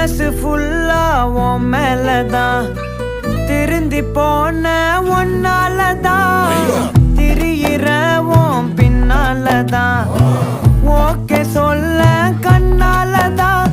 மனசு ஃபுல்லா உன் மேலதான் திருந்தி போன ஒன்னாலதான் திரியிற உன் பின்னாலதான் ஓகே சொல்ல கண்ணாலதான்